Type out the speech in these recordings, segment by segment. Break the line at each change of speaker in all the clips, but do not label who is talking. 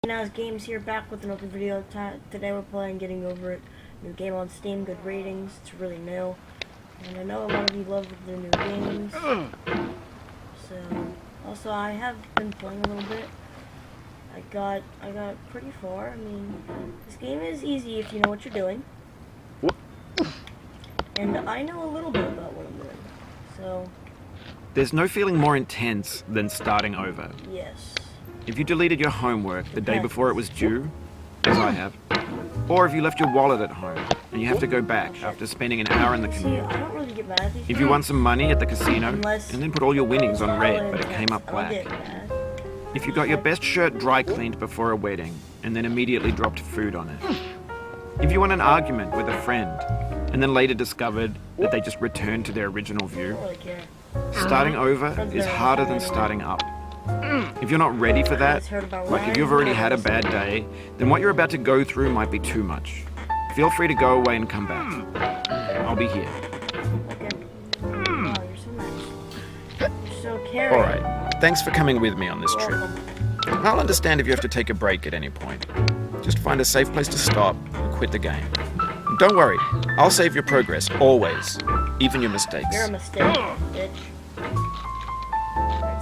Now it's Games here, back with another video. Today we're playing Getting Over It. New game on Steam, good ratings, it's really new. And I know a lot of you love the new games. Also I have been playing a little bit. I got pretty far. I mean, this game is easy if you know what you're doing. And I know a little bit about what I'm doing. So,
there's no feeling more intense than starting over.
yes.
If you deleted your homework the day before it was due, as I have, or if you left your wallet at home and you have to go back after spending an hour in the
See,
commute.
I don't really get mad at these
If you won some money at the casino
Unless
and then put all your winnings on red but it
intense,
came up
I don't
black.
get mad.
If you got your best shirt dry cleaned before a wedding and then immediately dropped food on it. If you won an argument with a friend and then later discovered that they just returned to their original
I
view.
don't really care.
Starting over is harder than starting up. If you're not ready for that, like if you've already had a bad day, then what you're about to go through might be too much. Feel free to go away and come back. I'll be here.
Okay. Wow, you're so nice. You're so caring.
Alright, thanks for coming with me on this trip. I'll understand if you have to take a break at any point. Just find a safe place to stop and quit the game. And don't worry, I'll save your progress, always. Even your mistakes.
You're a mistake, bitch.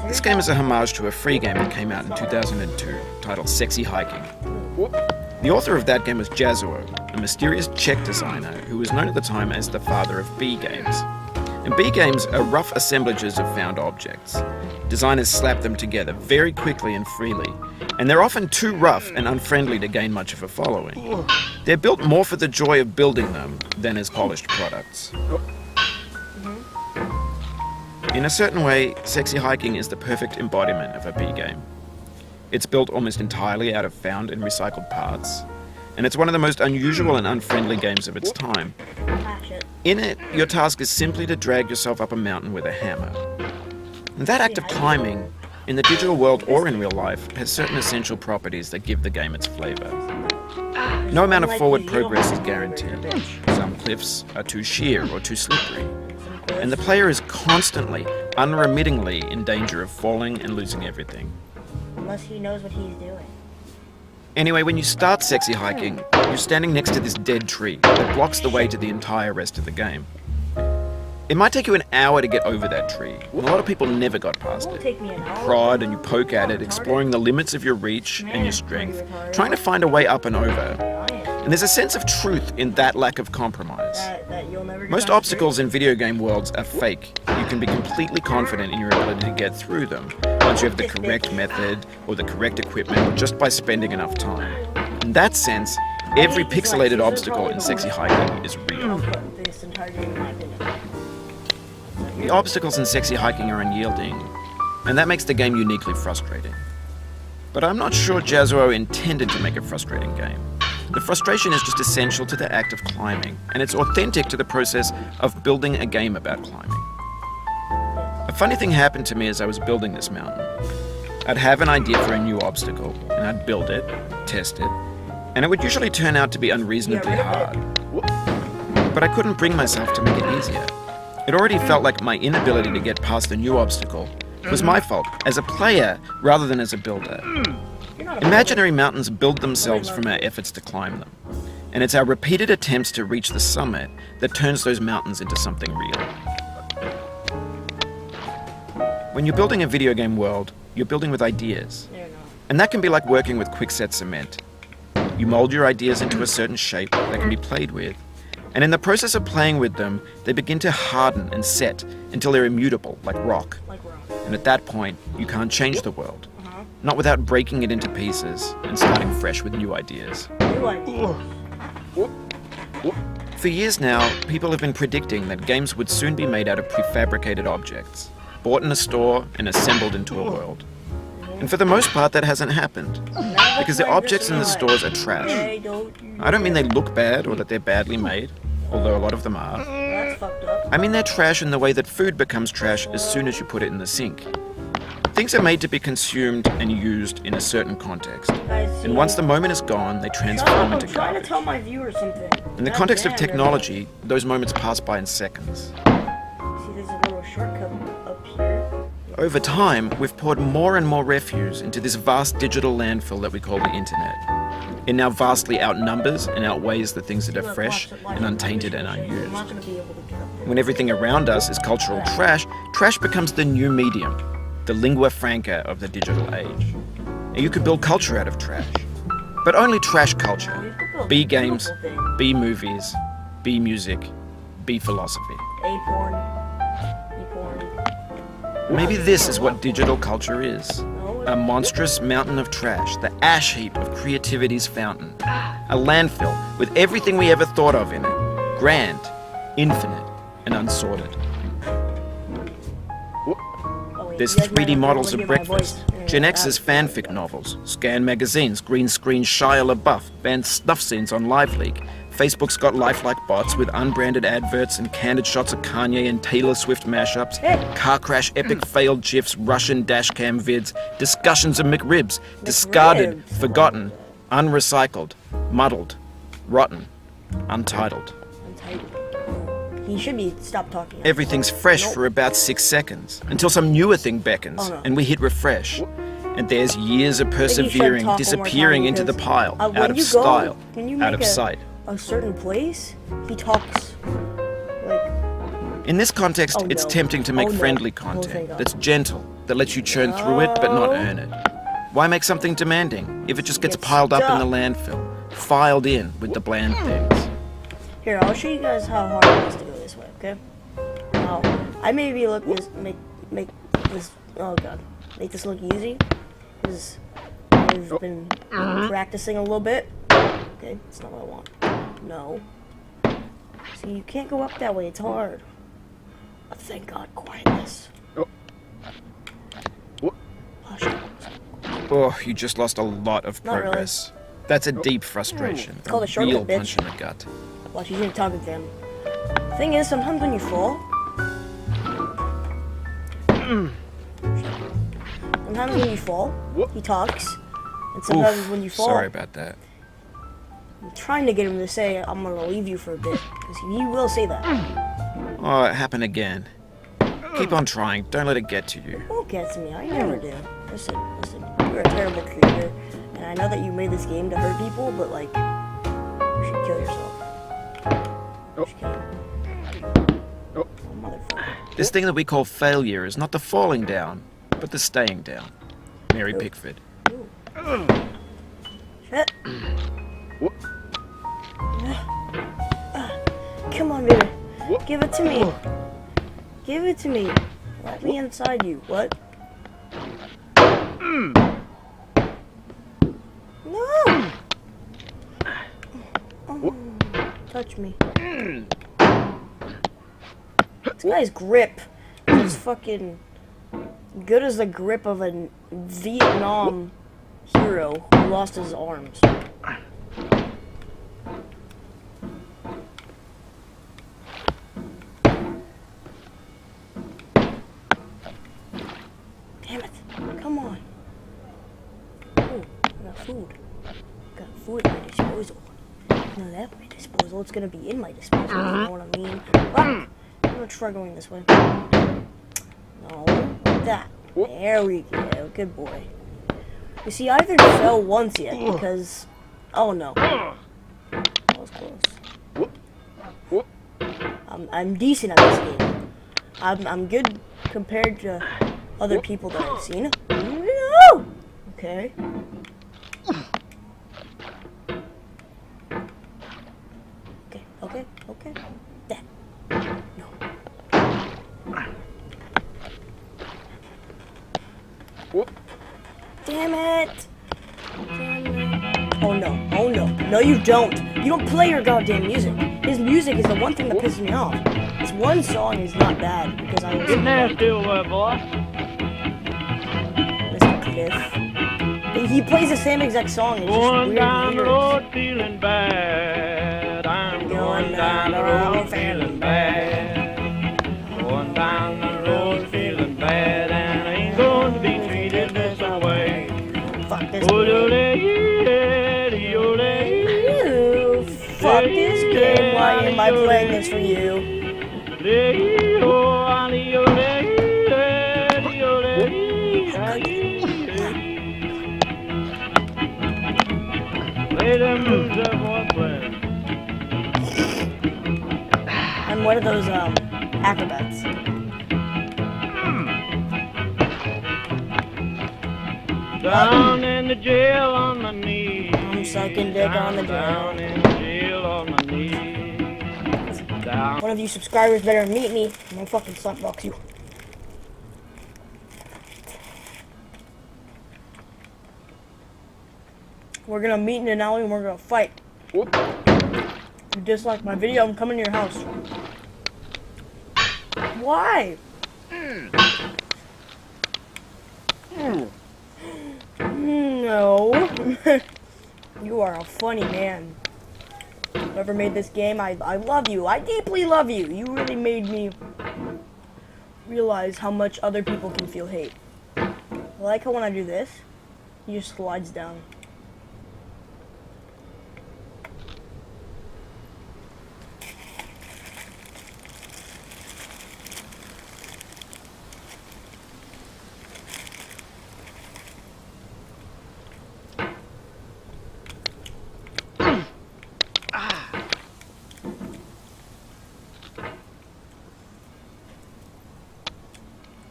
This game is a homage to a free game that came out in 2002, titled Sexy Hiking. The author of that game was Jazzuo, a mysterious Czech designer who was known at the time as the father of B games. And B games are rough assemblages of found objects. Designers slap them together very quickly and freely, and they're often too rough and unfriendly to gain much of a following. They're built more for the joy of building them than as polished products. In a certain way, Sexy Hiking is the perfect embodiment of a B game. It's built almost entirely out of found and recycled parts, and it's one of the most unusual and unfriendly games of its time.
Patch it.
In it, your task is simply to drag yourself up a mountain with a hammer. And that act of climbing, in the digital world or in real life, has certain essential properties that give the game its flavor. No amount of forward progress is guaranteed. Some cliffs are too sheer or too slippery, and the player is constantly, unremittingly in danger of falling and losing everything.
Unless he knows what he's doing.
Anyway, when you start Sexy Hiking, you're standing next to this dead tree that blocks the way to the entire rest of the game. It might take you an hour to get over that tree, and a lot of people never got past
It won't
it.
take me an hour.
Prod and you poke at it, exploring the limits of your reach and your strength, trying to find a way up and over.
I am.
And there's a sense of truth in that lack of compromise.
That you'll never get
Most
on the
obstacles in video game worlds are fake. You can be completely confident in your ability to get through them once you have the correct method or the correct equipment or just by spending enough time. In that sense, every pixelated obstacle in Sexy Hiking is real.
Put this entire game in my opinion.
The obstacles in Sexy Hiking are unyielding, and that makes the game uniquely frustrating. But I'm not sure Jazzuo intended to make a frustrating game. The frustration is just essential to the act of climbing, and it's authentic to the process of building a game about climbing. A funny thing happened to me as I was building this mountain. I'd have an idea for a new obstacle, and I'd build it, test it, and it would usually turn out to be unreasonably hard. But I couldn't bring myself to make it easier. It already felt like my inability to get past the new obstacle was my fault as a player rather than as a builder. Imaginary mountains build themselves from our efforts to climb them, and it's our repeated attempts to reach the summit that turns those mountains into something real. When you're building a video game world, you're building with ideas,
There you go.
and that can be like working with quickset cement. You mold your ideas into a certain shape that can be played with, and in the process of playing with them, they begin to harden and set until they're immutable, like rock.
Like rock.
And at that point, you can't change the world. Not without breaking it into pieces and starting fresh with new ideas.
New idea.
For years now, people have been predicting that games would soon be made out of prefabricated objects, bought in a store and assembled into a world. And for the most part, that hasn't happened, because the objects in the stores are trash.
Hey, don't you...
I don't mean they look bad or that they're badly made, although a lot of them are.
That's fucked up.
I mean they're trash in the way that food becomes trash as soon as you put it in the sink. Things are made to be consumed and used in a certain context. And once the moment is gone, they transform into
I'm trying to
garbage.
tell my viewers something.
In the context of technology, those moments pass by in seconds.
See, there's a little shortcut up here.
Over time, we've poured more and more refuse into this vast digital landfill that we call the internet. It now vastly outnumbers and outweighs the things that are fresh and untainted and unused. When everything around us is cultural trash, trash becomes the new medium, the lingua franca of the digital age. And you could build culture out of trash. But only trash culture. B games, B movies, B music, B philosophy.
A porn. E porn.
Maybe this is what digital culture is. A monstrous mountain of trash, the ash heap of creativity's fountain. A landfill with everything we ever thought of in it. Grand, infinite, and unsorted. There's 3D models of breakfast, Gen X's fanfic novels, Scan magazines, green screen Shia LaBeouf, banned snuff scenes on LiveLeak. Facebook's got lifelike bots with unbranded adverts and candid shots of Kanye and Taylor Swift mashups, car crash epic failed GIFs, Russian dashcam vids, discussions of McRibs, discarded, forgotten, unrecycled, muddled, rotten, untitled.
He should be stopped talking.
Everything's fresh for about 6 seconds, until some newer thing beckons, and we hit refresh. And there's years of persevering, disappearing into the pile, out of style, out of sight.
A certain place, he talks like...
In this context, it's tempting to make friendly content that's gentle, that lets you churn through it but not earn it. Why make something demanding if it just gets piled up in the landfill, filed in with the bland things?
Here, I'll show you guys how hard it is to go this way, okay? Now, I maybe make this, oh god, make this look easy, because I've been practicing a little bit. Okay, that's not what I want. No. See, you can't go up that way, it's hard. But thank God, quietness. Hush.
Oh, you just lost a lot of
Not really.
progress. That's a deep frustration,
It's called a
real
shortcut, bitch.
punch in the gut.
Watch, he's gonna talk to them. Thing is, sometimes when you fall... Sometimes when you fall, he talks. And sometimes when you fall...
Sorry about that.
I'm trying to get him to say, I'm gonna leave you for a bit. Because he will say that.
Oh, it happened again. Keep on trying, don't let it get to you.
Don't get to me, I never do. Listen, you're a terrible creator. And I know that you made this game to hurt people, but like, you should kill yourself. You should kill him. Oh, motherfucker.
This thing that we call failure is not the falling down, but the staying down. Mary Pickford.
Shit. Come on, baby. Give it to me. Give it to me. Let me inside you. What? No! Oh, touch me. This guy's grip is fucking good as the grip of a Vietnam hero who lost his arms. Damn it. Come on. Oh, I got food. Got food at my disposal. It's not at my disposal, it's gonna be in my disposal, if you know what I mean. Fuck! I'm gonna try going this way. No, like that. There we go, good boy. You see, I haven't fell once yet, because... Oh no. That was close. I'm decent at this game. I'm good compared to other people that I've seen. No! Okay. Okay. That. No. Damn it! Oh no. No, you don't. You don't play your goddamn music. His music is the one thing that pisses me off. This one song is not bad because I was...
Getting there still, boy.
Mr. Cliff. He plays the same exact song. It's just
Going
weird
down the
lyrics.
road feeling bad. I'm going down the road feeling bad. Going down the road feeling bad, and I ain't going to be treated this way.
Fuck this
You
fuck this game. Why am I playing this for you?
way them moves up was playing.
I'm one of those acrobats.
Down in the jail on my knees.
I'm sucking dick on the
Down
jail.
in the jail on my knees. Down.
One of you subscribers better meet me. I'm gonna fucking slapbox you. We're gonna meet in an alley and we're gonna fight.
Whoop.
If you dislike my video, I'm coming to your house. Why? No. You are a funny man. Whoever made this game, I love you. I deeply love you. You really made me realize how much other people can feel hate. I like how when I do this, he just slides down.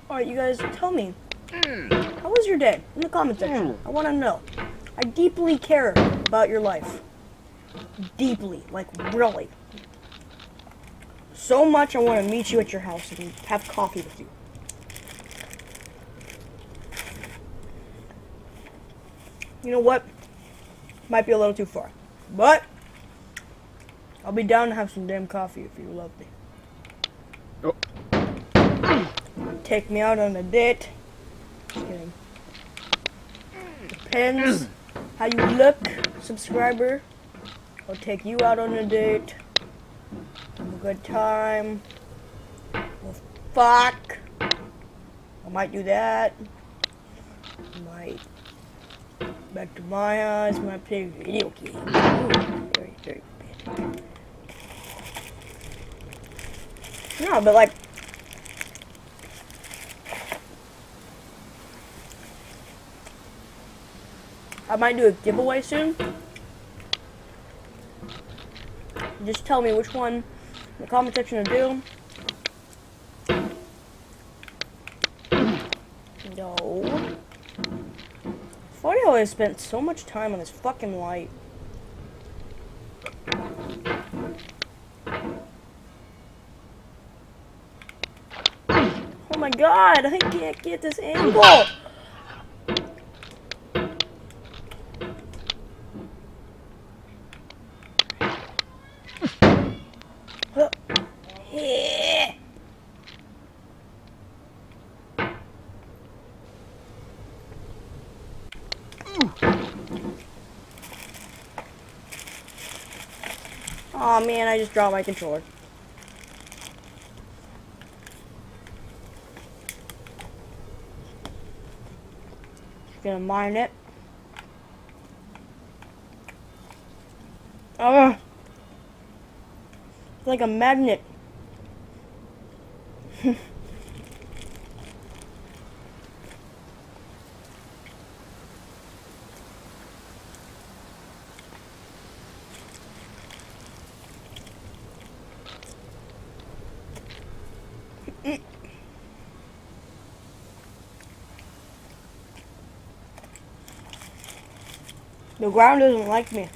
Alright, you guys, tell me. How was your day? In the comment section. I want to know. I deeply care about your life. Deeply. Like, really. So much I want to meet you at your house and have coffee with you. You know what? Might be a little too far. But I'll be down to have some damn coffee if you love me.
Oh.
Take me out on a date. Just kidding. Depends how you look, subscriber. I'll take you out on a date. Have a good time. We'll fuck. I might do that. Might back to my house. Might play a video game. Ooh, very, very bad. No, but like. I might do a giveaway soon. Just tell me which one in the comment section to do. No. Funny how I spent so much time on this fucking light. Oh my god, I can't get this angle. Yeah. Oh man, I just dropped my controller. Just gonna mine it. It's like a magnet. The ground doesn't like me.